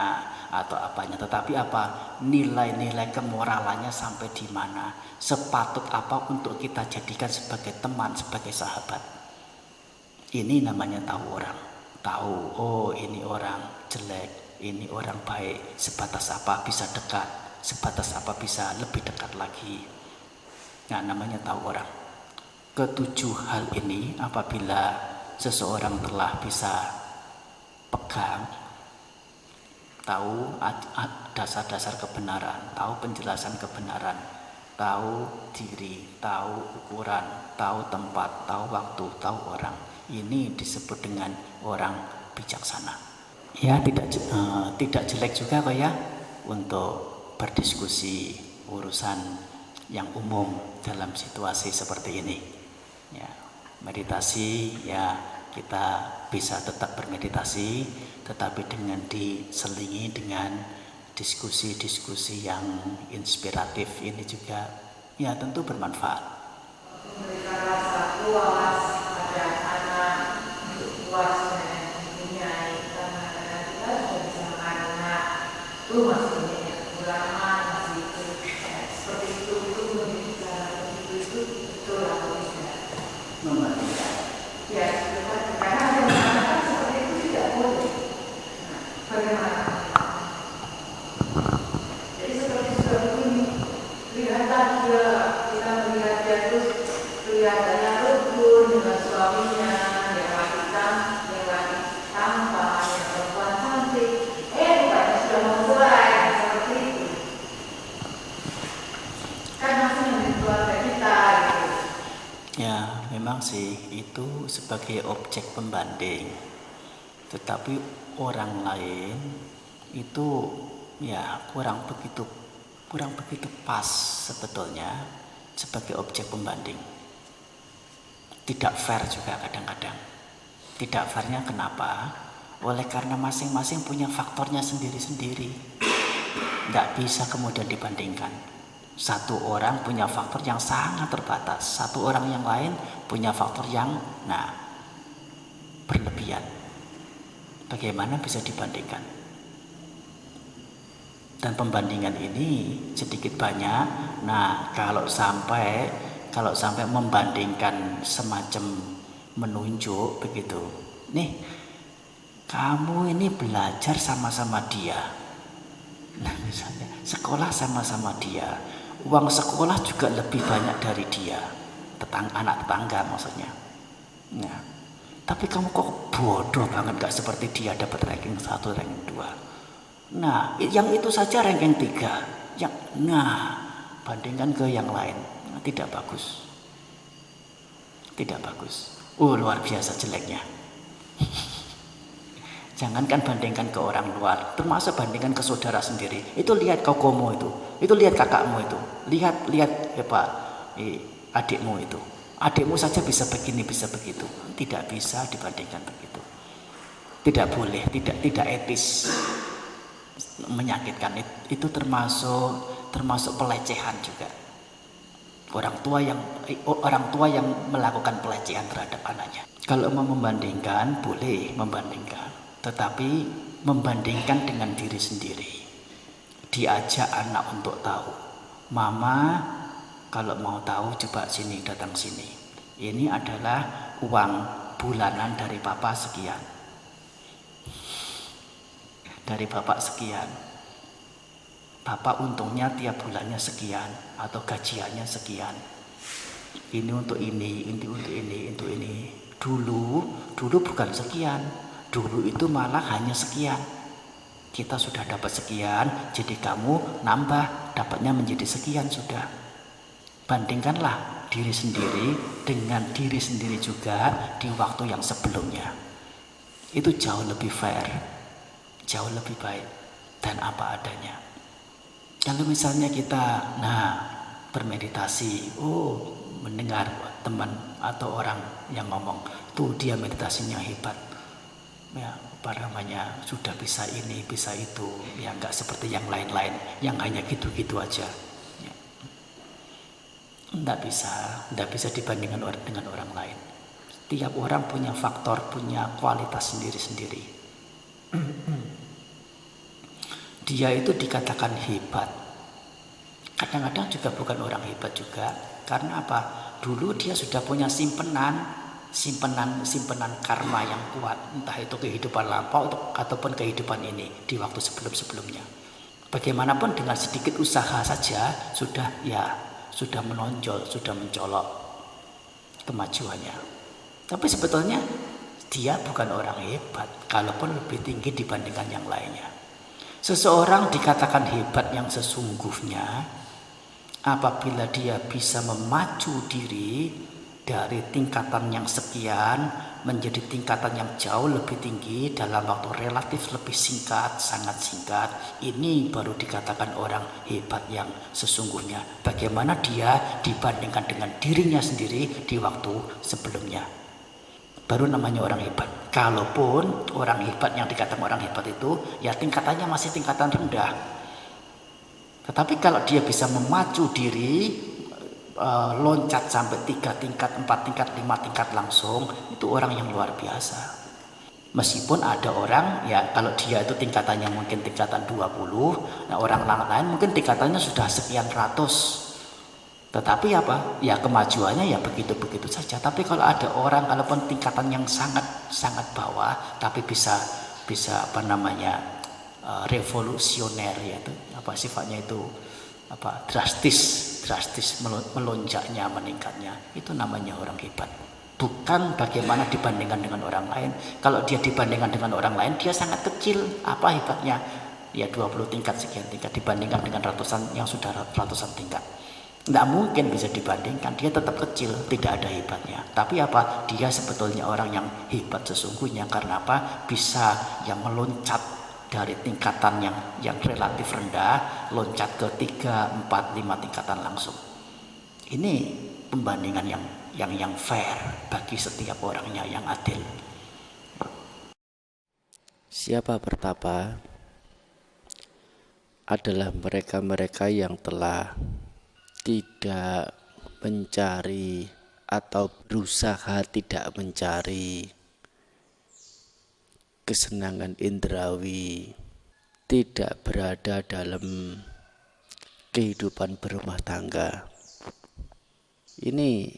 atau apanya, tetapi apa? Nilai-nilai kemoralannya sampai di mana? Sepatut apa untuk kita jadikan sebagai teman, sebagai sahabat. Ini namanya tahu orang. Tahu, oh ini orang jelek, ini orang baik. Sebatas apa bisa dekat, sebatas apa bisa lebih dekat lagi. Namanya tahu orang. Ketujuh hal ini apabila seseorang telah bisa pegang, tahu dasar-dasar kebenaran, tahu penjelasan kebenaran, tahu diri, tahu ukuran, tahu tempat, tahu waktu, tahu orang. Ini disebut dengan orang bijaksana. Ya, tidak jelek juga kok ya untuk berdiskusi urusan yang umum dalam situasi seperti ini. Ya, meditasi ya kita bisa tetap bermeditasi, tetapi dengan diselingi dengan diskusi-diskusi yang inspiratif ini juga ya tentu bermanfaat. Memberikan rasa puas pada anak, untuk puas dengan mempunyai, karena kita sudah bisa menganak itu masih banyak ulama masih itu seperti itu berbicara begitu itu betul atau tidak Membandingkan. ya karena ada yang mengatakan seperti itu tidak boleh. Nah, bagaimana? Jadi seperti ini kelihatan dia, kita melihat dia terus kelihatannya rukun dengan suaminya, yang laki tampan, yang perempuan cantik, bukannya sudah memulai seperti itu. Kan masih menjadi keluarga kita gitu. Ya, memang sih itu sebagai objek pembanding. Tetapi orang lain itu ya kurang begitu pas sebetulnya sebagai objek pembanding. Tidak fair juga kadang-kadang. Tidak fairnya kenapa? Oleh karena masing-masing punya faktornya sendiri-sendiri. Tidak bisa kemudian dibandingkan. Satu orang punya faktor yang sangat terbatas, satu orang yang lain punya faktor yang berlebihan. Bagaimana bisa dibandingkan? Dan pembandingan ini sedikit banyak. Nah, kalau sampai membandingkan semacam menunjuk begitu. Nih, kamu ini belajar sama-sama dia. Nah, misalnya sekolah sama-sama dia. Uang sekolah juga lebih banyak dari dia. Anak tetangga maksudnya. Nah, tapi kamu kok bodoh banget gak seperti dia dapat ranking 1, ranking 2. Nah, yang itu saja ranking 3. Bandingkan ke yang lain. Tidak bagus. Tidak bagus. Luar biasa jeleknya. Jangankan bandingkan ke orang luar, termasuk bandingkan ke saudara sendiri. Itu lihat kokomu itu lihat kakakmu itu, lihat adikmu itu. Adikmu saja bisa begini, bisa begitu. Tidak bisa dibandingkan begitu. Tidak boleh, tidak etis. Menyakitkan itu termasuk pelecehan juga. Orang tua yang melakukan pelecehan terhadap anaknya. Kalau mau membandingkan, boleh membandingkan. Tetapi membandingkan dengan diri sendiri. Diajak anak untuk tahu. Mama, kalau mau tahu coba sini, datang sini. Ini adalah uang bulanan dari papa sekian. Dari bapak sekian. Bapak untungnya tiap bulannya sekian atau gajiannya sekian. Ini untuk ini, untuk ini. Dulu bukan sekian. Dulu itu malah hanya sekian. Kita sudah dapat sekian, jadi kamu nambah, dapatnya menjadi sekian sudah. Bandingkanlah diri sendiri dengan diri sendiri juga di waktu yang sebelumnya. Itu jauh lebih fair, jauh lebih baik dan apa adanya. Kalau misalnya kita bermeditasi, mendengar teman atau orang yang ngomong, tuh dia meditasinya hebat. Ya, sudah bisa ini, bisa itu, ya enggak seperti yang lain-lain yang hanya gitu-gitu aja. Ya. Enggak bisa dibandingkan dengan orang lain. Tiap orang punya faktor, punya kualitas sendiri-sendiri. Dia itu dikatakan hebat. Kadang-kadang juga bukan orang hebat juga. Karena apa? Dulu dia sudah punya simpenan karma yang kuat, entah itu kehidupan lampau ataupun kehidupan ini di waktu sebelum-sebelumnya. Bagaimanapun dengan sedikit usaha saja sudah menonjol, sudah mencolok kemajuannya. Tapi sebetulnya dia bukan orang hebat, kalaupun lebih tinggi dibandingkan yang lainnya. Seseorang dikatakan hebat yang sesungguhnya apabila dia bisa memacu diri dari tingkatan yang sekian menjadi tingkatan yang jauh lebih tinggi dalam waktu relatif lebih singkat, sangat singkat. Ini baru dikatakan orang hebat yang sesungguhnya. Bagaimana dia dibandingkan dengan dirinya sendiri di waktu sebelumnya. Baru namanya orang hebat. Kalaupun orang hebat yang dikatakan orang hebat itu ya tingkatannya masih tingkatan rendah. Tetapi kalau dia bisa memacu diri, loncat sampai 3 tingkat, 4 tingkat, 5 tingkat langsung, itu orang yang luar biasa. Meskipun ada orang, ya kalau dia itu tingkatannya mungkin tingkatan 20, nah orang lain mungkin tingkatannya sudah sekian ratus. Tetapi apa? Ya kemajuannya ya begitu-begitu saja. Tapi kalau ada orang, kalaupun tingkatan yang sangat bawah, tapi bisa revolusioner, yaitu sifatnya itu drastis melonjaknya, meningkatnya, itu namanya orang hebat. Bukan bagaimana dibandingkan dengan orang lain. Kalau dia dibandingkan dengan orang lain, dia sangat kecil. Apa hebatnya? Ya 20 tingkat, sekian tingkat dibandingkan dengan ratusan yang sudah ratusan tingkat. Tidak mungkin bisa dibandingkan, dia tetap kecil, tidak ada hebatnya. Tapi apa? Dia sebetulnya orang yang hebat sesungguhnya. Karena apa? Bisa yang meloncat dari tingkatan yang relatif rendah, loncat ke 3, 4, 5 tingkatan langsung. Ini pembandingan yang fair bagi setiap orangnya, yang adil. Siapa bertapa adalah mereka-mereka yang telah tidak mencari atau berusaha tidak mencari kesenangan indrawi, tidak berada dalam kehidupan berumah tangga. Ini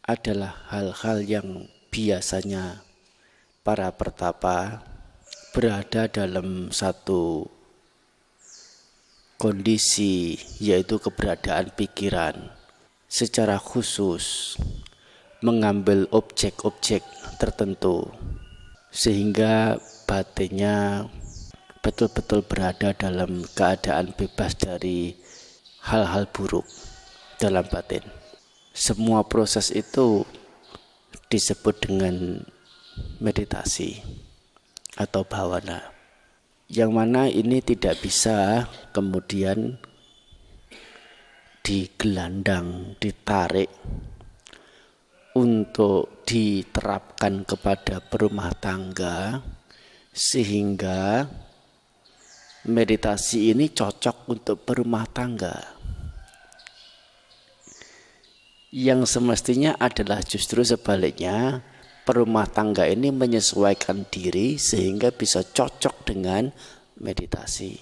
adalah hal-hal yang biasanya para pertapa berada dalam satu kondisi, yaitu keberadaan pikiran secara khusus mengambil objek-objek tertentu, sehingga batinnya betul-betul berada dalam keadaan bebas dari hal-hal buruk dalam batin. Semua proses itu disebut dengan meditasi atau bhavana, yang mana ini tidak bisa kemudian digelandang, ditarik untuk diterapkan kepada berumah tangga, sehingga meditasi ini cocok untuk berumah tangga. Yang semestinya adalah justru sebaliknya, berumah tangga ini menyesuaikan diri sehingga bisa cocok dengan meditasi.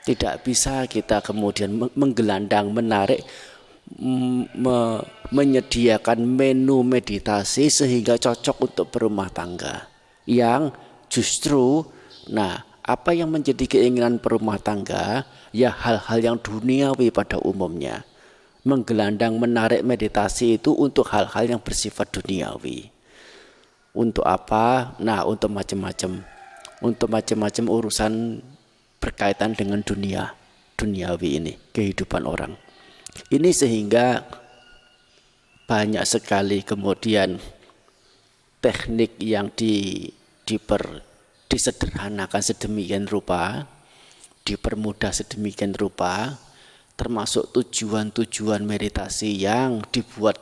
Tidak bisa kita kemudian menggelandang, menarik, menyediakan menu meditasi sehingga cocok untuk berumah tangga, yang justru apa yang menjadi keinginan berumah tangga ya hal-hal yang duniawi pada umumnya. Menggelandang, menarik meditasi itu untuk hal-hal yang bersifat duniawi. Untuk apa? Untuk macam-macam urusan berkaitan dengan duniawi ini, kehidupan orang. Ini sehingga banyak sekali kemudian teknik yang disederhanakan sedemikian rupa, dipermudah sedemikian rupa, termasuk tujuan-tujuan meditasi yang dibuat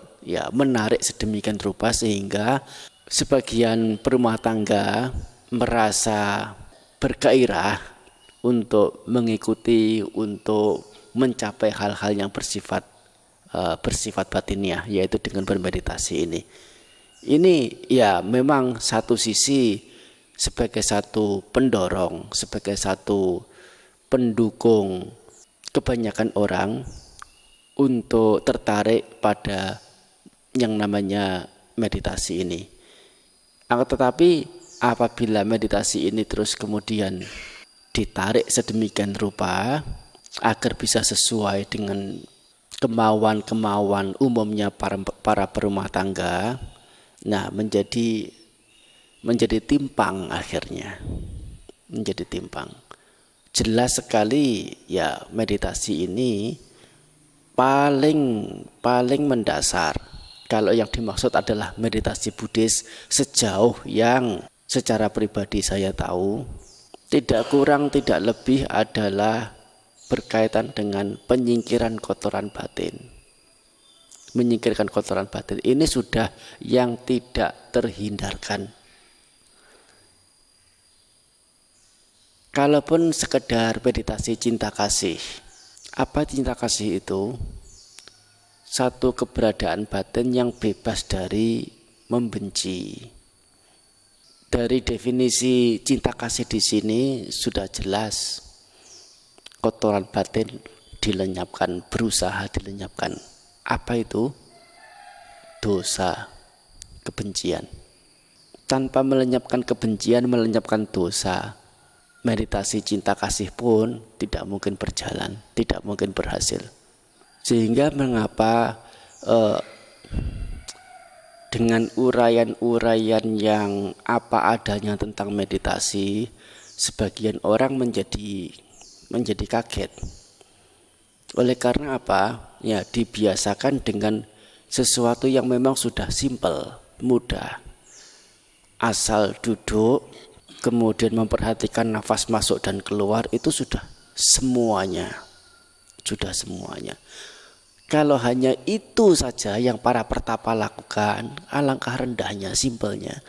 menarik sedemikian rupa, sehingga sebagian berumah tangga merasa bergairah untuk mengikuti, untuk mencapai hal-hal yang bersifat batiniah, yaitu dengan bermeditasi ini. Ini memang satu sisi sebagai satu pendorong, sebagai satu pendukung kebanyakan orang untuk tertarik pada yang namanya meditasi ini. Tetapi apabila meditasi ini terus kemudian ditarik sedemikian rupa agar bisa sesuai dengan kemauan-kemauan umumnya para berumah tangga, Nah, menjadi timpang akhirnya. Menjadi timpang. Jelas sekali ya meditasi ini paling mendasar. Kalau yang dimaksud adalah meditasi Buddhis sejauh yang secara pribadi saya tahu, tidak kurang tidak lebih adalah berkaitan dengan penyingkiran kotoran batin. Menyingkirkan kotoran batin ini sudah yang tidak terhindarkan. Kalaupun sekedar meditasi cinta kasih, apa cinta kasih itu? Satu keberadaan batin yang bebas dari membenci. Dari definisi cinta kasih di sini sudah jelas, kotoran batin dilenyapkan, berusaha dilenyapkan. Apa itu? Dosa, kebencian. Tanpa melenyapkan kebencian, melenyapkan dosa, meditasi cinta kasih pun tidak mungkin berjalan, tidak mungkin berhasil. Sehingga mengapa dengan uraian-uraian yang apa adanya tentang meditasi, sebagian orang menjadi kaget. Oleh karena apa? Ya, dibiasakan dengan sesuatu yang memang sudah simpel, mudah. Asal duduk, kemudian memperhatikan nafas masuk dan keluar, itu sudah semuanya. Kalau hanya itu saja yang para pertapa lakukan, alangkah rendahnya, simpelnya.